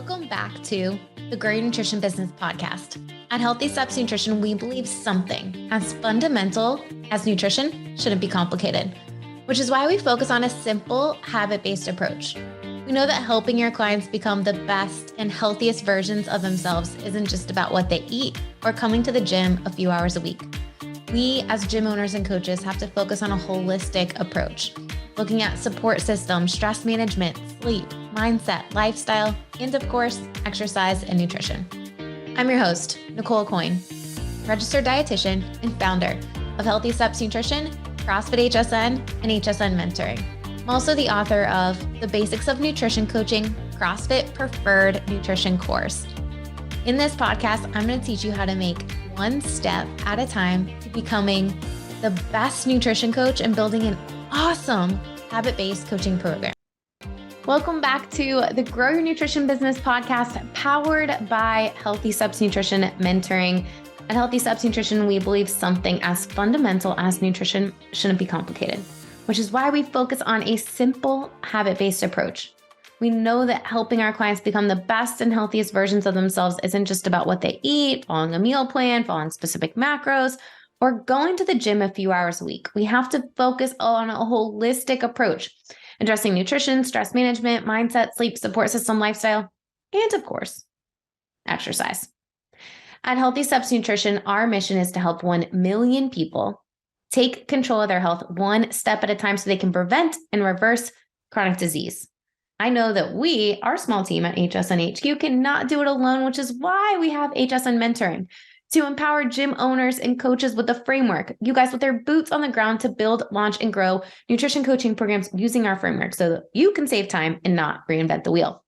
Welcome back to the Grow Your Nutrition Business podcast. At Healthy Steps Nutrition, we believe something as fundamental as nutrition shouldn't be complicated, which is why we focus on a simple, habit-based approach. We know that helping your clients become the best and healthiest versions of themselves isn't just about what they eat or coming to the gym a few hours a week. We, as gym owners and coaches, have to focus on a holistic approach, looking at support systems, stress management, sleep, mindset, lifestyle, and of course, exercise and nutrition. I'm your host, Nicole Coyne, registered dietitian and founder of Healthy Steps Nutrition, CrossFit HSN, and HSN Mentoring. I'm also the author of The Basics of Nutrition Coaching, CrossFit Preferred Nutrition course. In this podcast, I'm going to teach you how to make one step at a time to becoming the best nutrition coach and building an awesome habit-based coaching program. Welcome back to the Grow Your Nutrition Business podcast, powered by Healthy Steps Nutrition Mentoring. At Healthy Steps Nutrition, we believe something as fundamental as nutrition shouldn't be complicated, which is why we focus on a simple habit-based approach. We know that helping our clients become the best and healthiest versions of themselves isn't just about what they eat, following a meal plan, following specific macros, or going to the gym a few hours a week. We have to focus on a holistic approach, addressing nutrition, stress management, mindset, sleep, support system, lifestyle, and of course, exercise. At Healthy Steps Nutrition, our mission is to help 1 million people take control of their health one step at a time so they can prevent and reverse chronic disease. I know that we, our small team at HSN HQ, cannot do it alone, which is why we have HSN Mentoring, to empower gym owners and coaches with a framework, you guys with their boots on the ground to build, launch, and grow nutrition coaching programs using our framework so that you can save time and not reinvent the wheel.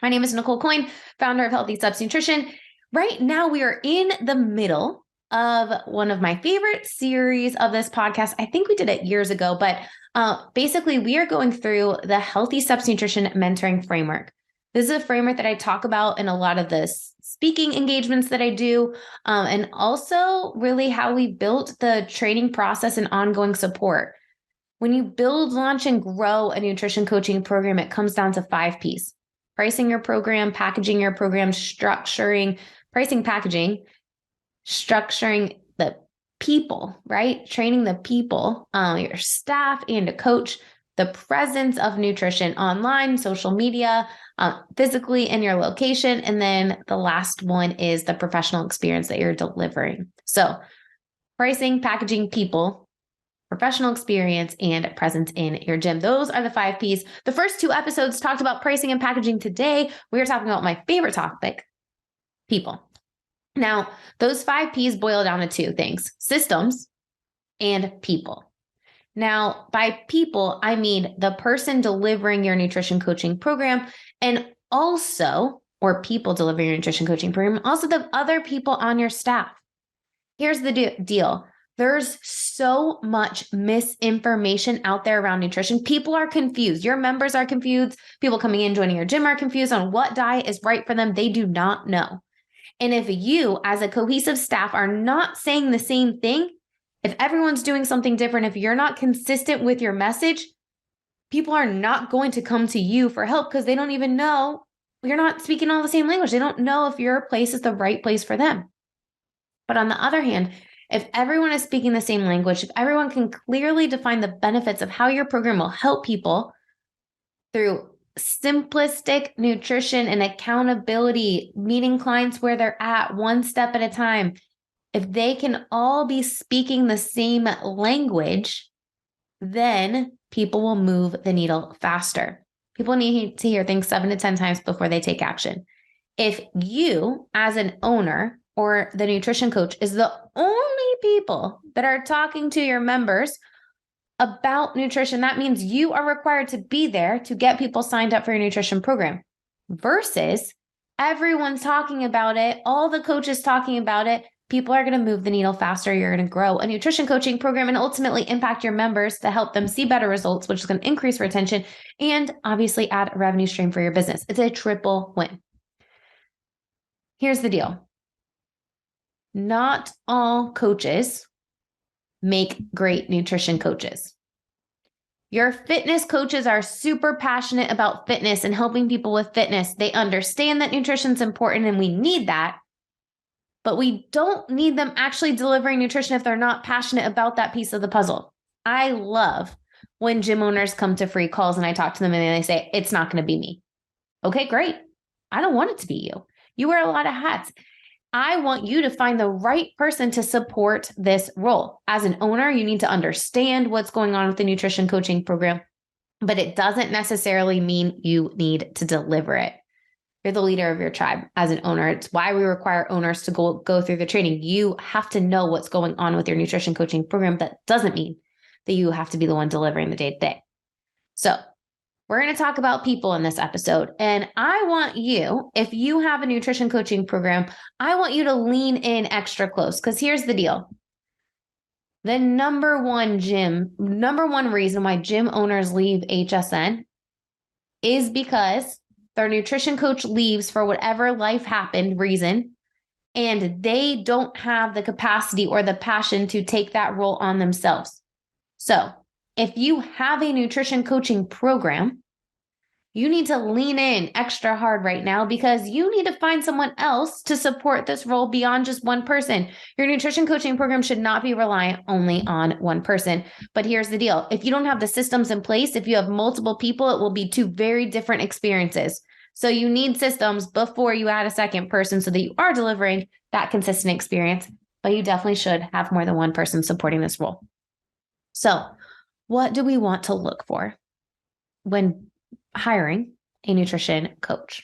My name is Nicole Coyne, founder of Healthy Steps Nutrition. Right now, we are in the middle of one of my favorite series of this podcast. I think we did it years ago, but basically, we are going through the Healthy Steps Nutrition Mentoring Framework. This is a framework that I talk about in a lot of the speaking engagements that I do, and also really how we built the training process and ongoing support. When you build, launch, and grow a nutrition coaching program, it comes down to 5 Ps: pricing your program, packaging your program, structuring, pricing, packaging, structuring the people, right? Training the people, your staff and a coach, the presence of nutrition online, social media, physically in your location. And then the last one is the professional experience that you're delivering. So pricing, packaging, people, professional experience, and presence in your gym. Those are the 5 Ps. The first 2 episodes talked about pricing and packaging. Today, we are talking about my favorite topic, people. Now, those 5 Ps boil down to 2 things: systems and people. Now, by people, I mean the person delivering your nutrition coaching program, and also, or people delivering your nutrition coaching program, also the other people on your staff. Here's the deal. There's so much misinformation out there around nutrition. People are confused. Your members are confused. People coming in, joining your gym are confused on what diet is right for them. They do not know. And if you, as a cohesive staff, are not saying the same thing, if everyone's doing something different, if you're not consistent with your message, people are not going to come to you for help because they don't even know, you're not speaking all the same language. They don't know if your place is the right place for them. But on the other hand, if everyone is speaking the same language, if everyone can clearly define the benefits of how your program will help people through simplistic nutrition and accountability, meeting clients where they're at one step at a time, if they can all be speaking the same language, then people will move the needle faster. People need to hear things 7 to 10 times before they take action. If you, as an owner or the nutrition coach, is the only people that are talking to your members about nutrition, that means you are required to be there to get people signed up for your nutrition program, versus everyone's talking about it, all the coaches talking about it. People are going to move the needle faster. You're going to grow a nutrition coaching program and ultimately impact your members to help them see better results, which is going to increase retention and obviously add a revenue stream for your business. It's a triple win. Here's the deal. Not all coaches make great nutrition coaches. Your fitness coaches are super passionate about fitness and helping people with fitness. They understand that nutrition is important and we need that, but we don't need them actually delivering nutrition if they're not passionate about that piece of the puzzle. I love when gym owners come to free calls and I talk to them and they say, it's not going to be me. Okay, great. I don't want it to be you. You wear a lot of hats. I want you to find the right person to support this role. As an owner, you need to understand what's going on with the nutrition coaching program, but it doesn't necessarily mean you need to deliver it. You're the leader of your tribe as an owner. It's why we require owners to go through the training. You have to know what's going on with your nutrition coaching program. That doesn't mean that you have to be the one delivering the day-to-day. So we're going to talk about people in this episode. And I want you, if you have a nutrition coaching program, I want you to lean in extra close because here's the deal. The number one reason why gym owners leave HSN is because their nutrition coach leaves for whatever life happened reason, and they don't have the capacity or the passion to take that role on themselves. So if you have a nutrition coaching program, you need to lean in extra hard right now because you need to find someone else to support this role beyond just one person. Your nutrition coaching program should not be reliant only on one person. But here's the deal. If you don't have the systems in place, if you have multiple people, it will be two very different experiences. So you need systems before you add a second person so that you are delivering that consistent experience. But you definitely should have more than one person supporting this role. So what do we want to look for when hiring a nutrition coach?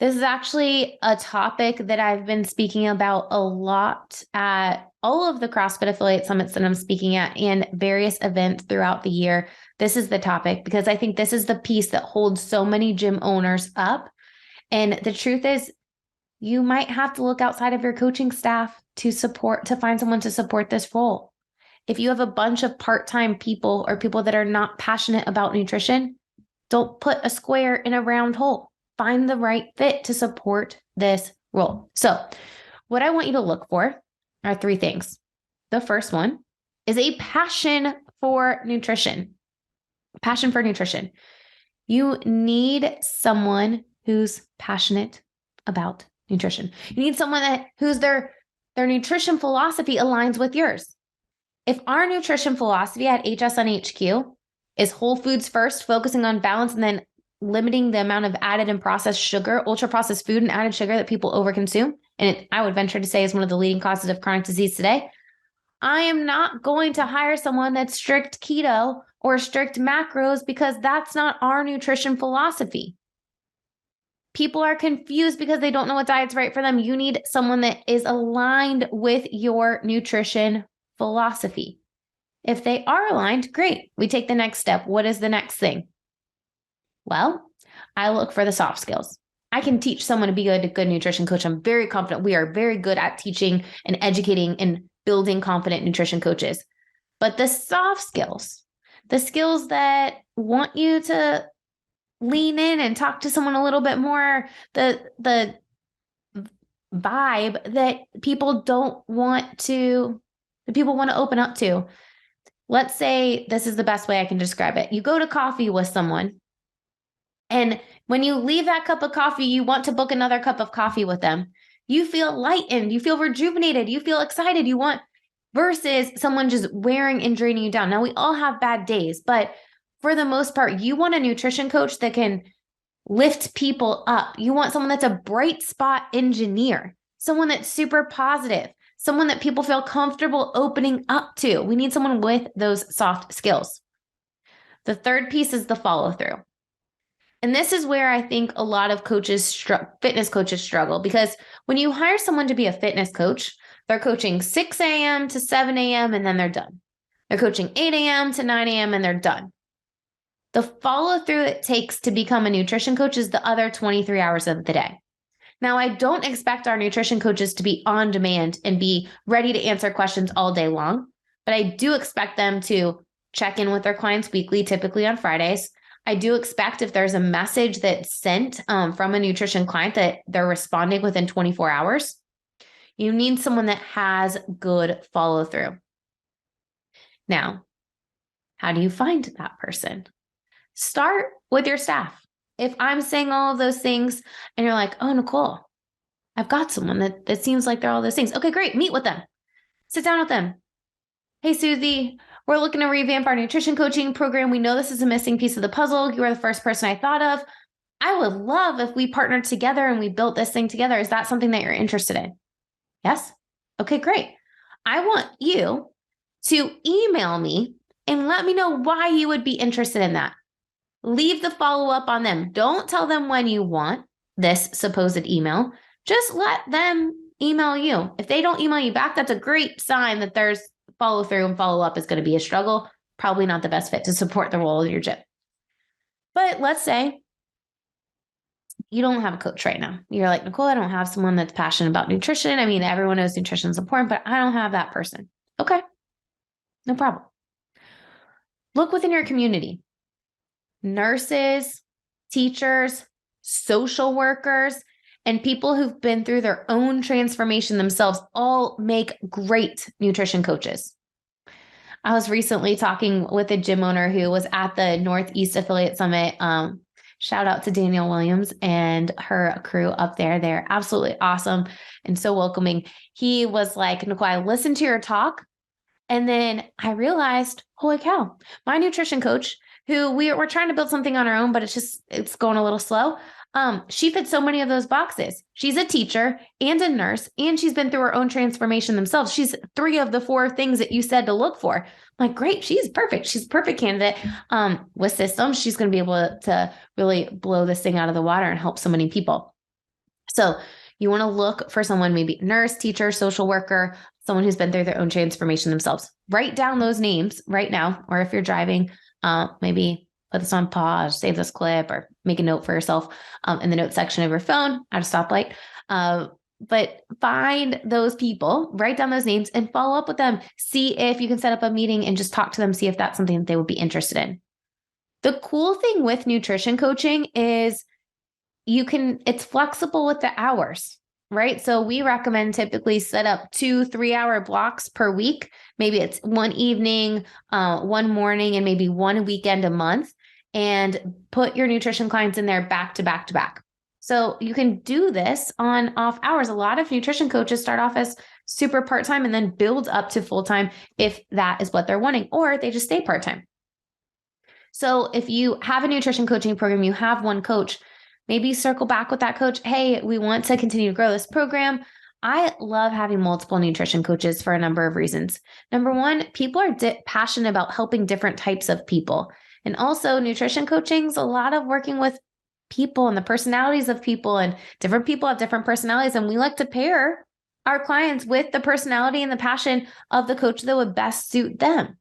This is actually a topic that I've been speaking about a lot at all of the CrossFit affiliate summits that I'm speaking at and various events throughout the year. This is the topic because I think this is the piece that holds so many gym owners up. And the truth is, you might have to look outside of your coaching staff to find someone to support this role. If you have a bunch of part-time people or people that are not passionate about nutrition, don't put a square in a round hole. Find the right fit to support this role. So what I want you to look for are three things. The first one is a passion for nutrition. Passion for nutrition. You need someone who's passionate about nutrition. You need someone whose their nutrition philosophy aligns with yours. If our nutrition philosophy at HSN HQ is whole foods first, focusing on balance, and then limiting the amount of added and processed sugar, ultra processed food and added sugar that people overconsume, and I would venture to say is one of the leading causes of chronic disease today, I am not going to hire someone that's strict keto or strict macros because that's not our nutrition philosophy. People are confused because they don't know what diet's right for them. You need someone that is aligned with your nutrition philosophy. If they are aligned, great. We take the next step. What is the next thing? Well, I look for the soft skills. I can teach someone to be a good nutrition coach. I'm very confident we are very good at teaching and educating and building confident nutrition coaches. But the soft skills, the skills that want you to lean in and talk to someone a little bit more, the vibe that people want to open up to. Let's say this is the best way I can describe it. You go to coffee with someone, and when you leave that cup of coffee, you want to book another cup of coffee with them. You feel lightened, you feel rejuvenated, you feel excited, versus someone just wearing and draining you down. Now, we all have bad days, but for the most part, you want a nutrition coach that can lift people up. You want someone that's a bright spot engineer, someone that's super positive, someone that people feel comfortable opening up to. We need someone with those soft skills. The third piece is the follow through. And this is where I think a lot of fitness coaches struggle, because when you hire someone to be a fitness coach, they're coaching 6 a.m. to 7 a.m. and then they're done. They're coaching 8 a.m. to 9 a.m. and they're done. The follow through it takes to become a nutrition coach is the other 23 hours of the day. Now, I don't expect our nutrition coaches to be on demand and be ready to answer questions all day long, but I do expect them to check in with their clients weekly, typically on Fridays. I do expect if there's a message that's sent from a nutrition client that they're responding within 24 hours. You need someone that has good follow through. Now, How do you find that person? Start with your staff. If I'm saying all of those things and you're like, oh, Nicole, I've got someone that seems like they're all those things. Okay, great. Meet with them. Sit down with them. Hey, Susie, we're looking to revamp our nutrition coaching program. We know this is a missing piece of the puzzle. You are the first person I thought of. I would love if we partnered together and we built this thing together. Is that something that you're interested in? Yes? Okay, great. I want you to email me and let me know why you would be interested in that. Leave the follow-up on them. Don't tell them when you want this supposed email. Just let them email you. If they don't email you back, that's a great sign that there's follow through, and follow up is going to be a struggle. Probably not the best fit to support the role of your gym. But let's say you don't have a coach right now. You're like, Nicole, I don't have someone that's passionate about nutrition. I mean, everyone knows nutrition is important, but I don't have that person. Okay, no problem. Look within your community. Nurses, teachers, social workers, and people who've been through their own transformation themselves all make great nutrition coaches. I was recently talking with a gym owner who was at the Northeast Affiliate Summit. Shout out to Danielle Williams and her crew up there. They're absolutely awesome and so welcoming. He was like, Nicole, I listened to your talk, and then I realized, holy cow, my nutrition coach, who we're trying to build something on our own, but it's going a little slow. She fits so many of those boxes. She's a teacher and a nurse, and she's been through her own transformation themselves. She's 3 of the 4 things that you said to look for. I'm like, great, she's perfect. She's a perfect candidate. With systems, she's going to be able to really blow this thing out of the water and help so many people. So you want to look for someone, maybe nurse, teacher, social worker, someone who's been through their own transformation themselves. Write down those names right now, or if you're driving, maybe put this on pause, save this clip, or make a note for yourself in the notes section of your phone at a stoplight. But find those people, write down those names, and follow up with them. See if you can set up a meeting and just talk to them, see if that's something that they would be interested in. The cool thing with nutrition coaching is it's flexible with the hours, right? So we recommend typically set up 2 3-hour blocks per week. Maybe it's one evening, one morning, and maybe one weekend a month, and put your nutrition clients in there back to back to back. So you can do this on off hours. A lot of nutrition coaches start off as super part-time and then build up to full-time if that is what they're wanting, or they just stay part-time. So if you have a nutrition coaching program, you have one coach, maybe circle back with that coach. Hey, we want to continue to grow this program. I love having multiple nutrition coaches for a number of reasons. Number one, people are passionate about helping different types of people. And also nutrition coaching is a lot of working with people and the personalities of people, and different people have different personalities. And we like to pair our clients with the personality and the passion of the coach that would best suit them,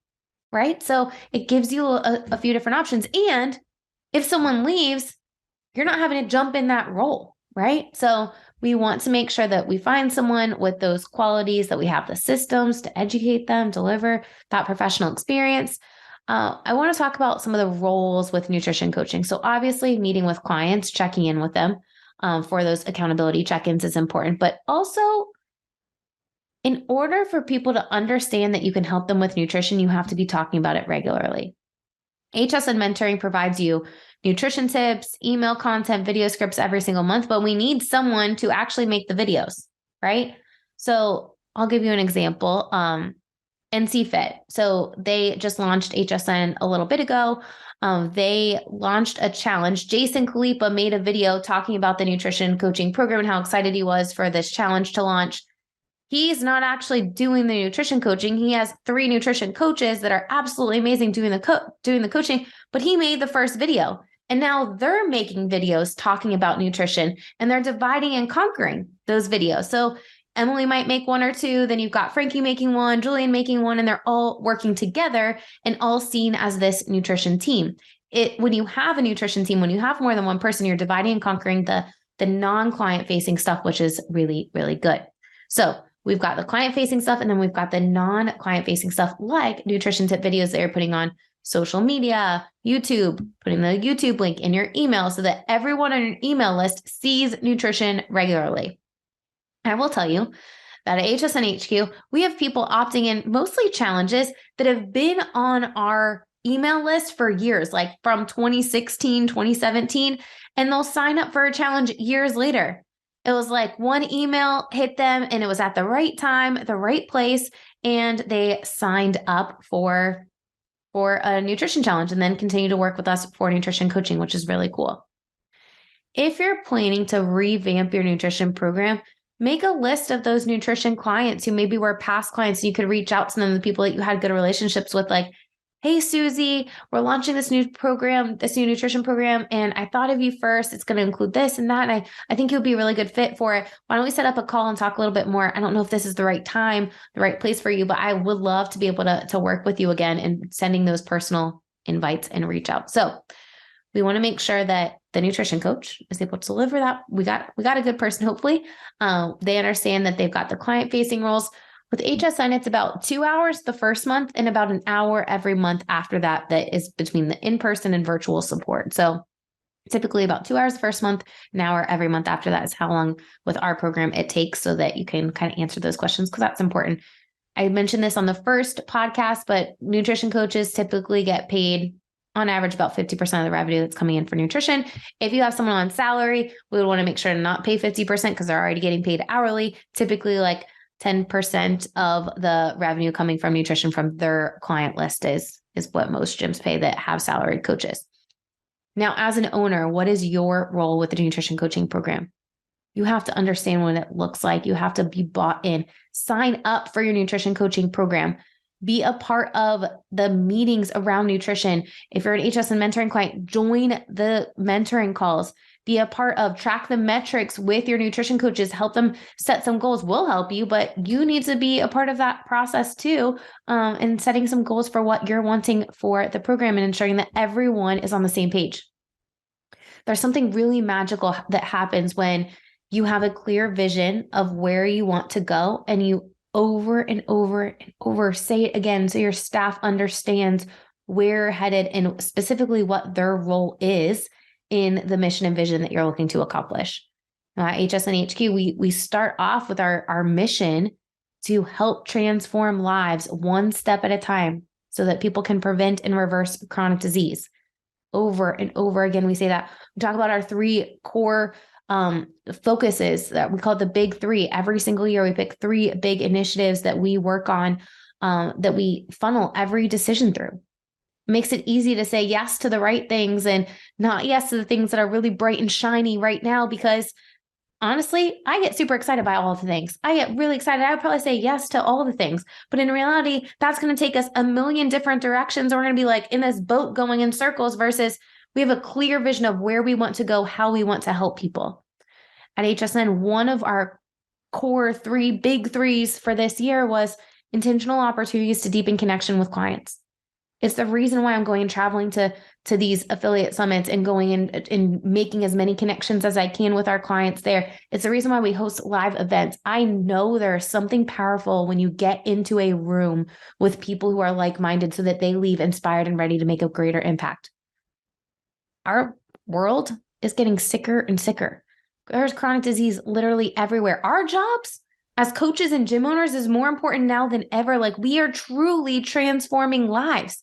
right? So it gives you a few different options. And if someone leaves, you're not having to jump in that role, right? So we want to make sure that we find someone with those qualities, that we have the systems to educate them, deliver that professional experience. I want to talk about some of the roles with nutrition coaching. So obviously meeting with clients, checking in with them for those accountability check-ins is important, but also in order for people to understand that you can help them with nutrition, you have to be talking about it regularly. HSN Mentoring provides you nutrition tips, email content, video scripts every single month, but we need someone to actually make the videos, right? So I'll give you an example. NC Fit. So they just launched HSN a little bit ago. They launched a challenge. Jason Khalipa made a video talking about the nutrition coaching program and how excited he was for this challenge to launch. He's not actually doing the nutrition coaching. He has 3 nutrition coaches that are absolutely amazing doing the coaching, but he made the first video. And now they're making videos talking about nutrition, and they're dividing and conquering those videos. So Emily might make 1 or 2, then you've got Frankie making 1, Julian making 1, and they're all working together and all seen as this nutrition team. When you have a nutrition team, when you have more than one person, you're dividing and conquering the non-client facing stuff, which is really, really good. So we've got the client facing stuff, and then we've got the non-client facing stuff like nutrition tip videos that you're putting on social media, YouTube, putting the YouTube link in your email so that everyone on your email list sees nutrition regularly. I will tell you that at HSN HQ, we have people opting in, mostly challenges that have been on our email list for years, like from 2016, 2017, and they'll sign up for a challenge years later. It was like one email hit them and it was at the right time, the right place, and they signed up for a nutrition challenge and then continue to work with us for nutrition coaching, which is really cool. If you're planning to revamp your nutrition program, make a list of those nutrition clients who maybe were past clients. You could reach out to them, the people that you had good relationships with, like, hey, Susie, we're launching this new program, this new nutrition program, and I thought of you first. It's going to include this and that, and I think you'll be a really good fit for it. Why don't we set up a call and talk a little bit more? I don't know if this is the right time, the right place for you, but I would love to be able to work with you again and sending those personal invites and reach out. So we want to make sure that the nutrition coach is able to deliver that. We got a good person, hopefully. They understand that they've got the client-facing roles. With HSN, it's about 2 hours the first month and about an hour every month after that is between the in-person and virtual support. So typically about 2 hours the first month, an hour every month after that is how long with our program it takes, so that you can kind of answer those questions, because that's important. I mentioned this on the first podcast, but nutrition coaches typically get paid on average about 50% of the revenue that's coming in for nutrition. If you have someone on salary, we would want to make sure to not pay 50% because they're already getting paid hourly. Typically like 10% of the revenue coming from nutrition from their client list is what most gyms pay that have salaried coaches. Now, as an owner, what is your role with the nutrition coaching program? You have to understand what it looks like. You have to be bought in. Sign up for your nutrition coaching program. Be a part of the meetings around nutrition. If you're an HSN mentoring client, join the mentoring calls. Be a part of, track the metrics with your nutrition coaches, help them set some goals. We'll help you, but you need to be a part of that process too, and setting some goals for what you're wanting for the program and ensuring that everyone is on the same page. There's something really magical that happens when you have a clear vision of where you want to go, and you over and over and over say it again so your staff understands where you're headed and specifically what their role is in the mission and vision that you're looking to accomplish. Now, at HSN HQ, we start off with our mission to help transform lives one step at a time so that people can prevent and reverse chronic disease. Over and over again, we say that. We talk about our 3 core focuses that we call the big 3. Every single year, we pick 3 big initiatives that we work on, that we funnel every decision through. It makes it easy to say yes to the right things and not yes to the things that are really bright and shiny right now, because honestly, I get super excited by all of the things. I get really excited. I would probably say yes to all of the things, but in reality, that's going to take us a million different directions. We're going to be like in this boat going in circles, versus we have a clear vision of where we want to go, how we want to help people. At HSN, one of our core 3 big 3s for this year was intentional opportunities to deepen connection with clients. It's the reason why I'm going and traveling to these affiliate summits and going and making as many connections as I can with our clients there. It's the reason why we host live events. I know there's something powerful when you get into a room with people who are like-minded so that they leave inspired and ready to make a greater impact. Our world is getting sicker and sicker. There's chronic disease literally everywhere. Our jobs as coaches and gym owners is more important now than ever. Like, we are truly transforming lives.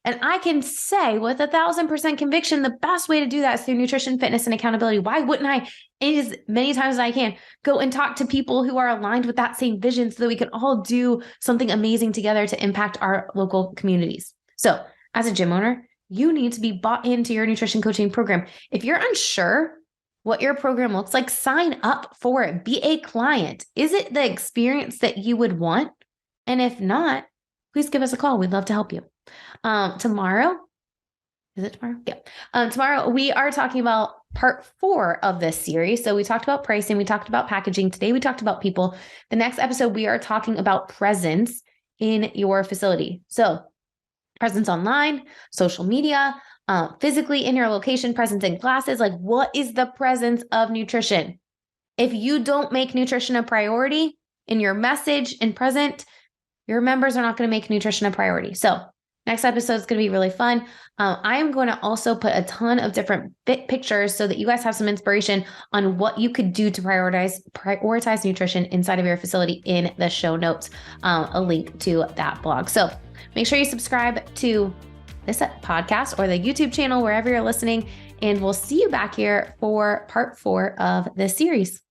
And I can say with 1,000% conviction, the best way to do that is through nutrition, fitness, and accountability. Why wouldn't I, as many times as I can, go and talk to people who are aligned with that same vision so that we can all do something amazing together to impact our local communities? So as a gym owner, you need to be bought into your nutrition coaching program. If you're unsure what your program looks like, sign up for it. Be a client. Is it the experience that you would want? And if not, please give us a call. We'd love to help you. Tomorrow, is it tomorrow? Yeah. Tomorrow we are talking about part 4 of this series. So we talked about pricing. We talked about packaging. Today we talked about people. The next episode, we are talking about presence in your facility. So presence online, social media, physically in your location, presence in classes. Like, what is the presence of nutrition? If you don't make nutrition a priority in your message and present, your members are not going to make nutrition a priority. So next episode is going to be really fun. I am going to also put a ton of different pictures so that you guys have some inspiration on what you could do to prioritize nutrition inside of your facility in the show notes, a link to that blog. So make sure you subscribe to this podcast or the YouTube channel, wherever you're listening. And we'll see you back here for part 4 of this series.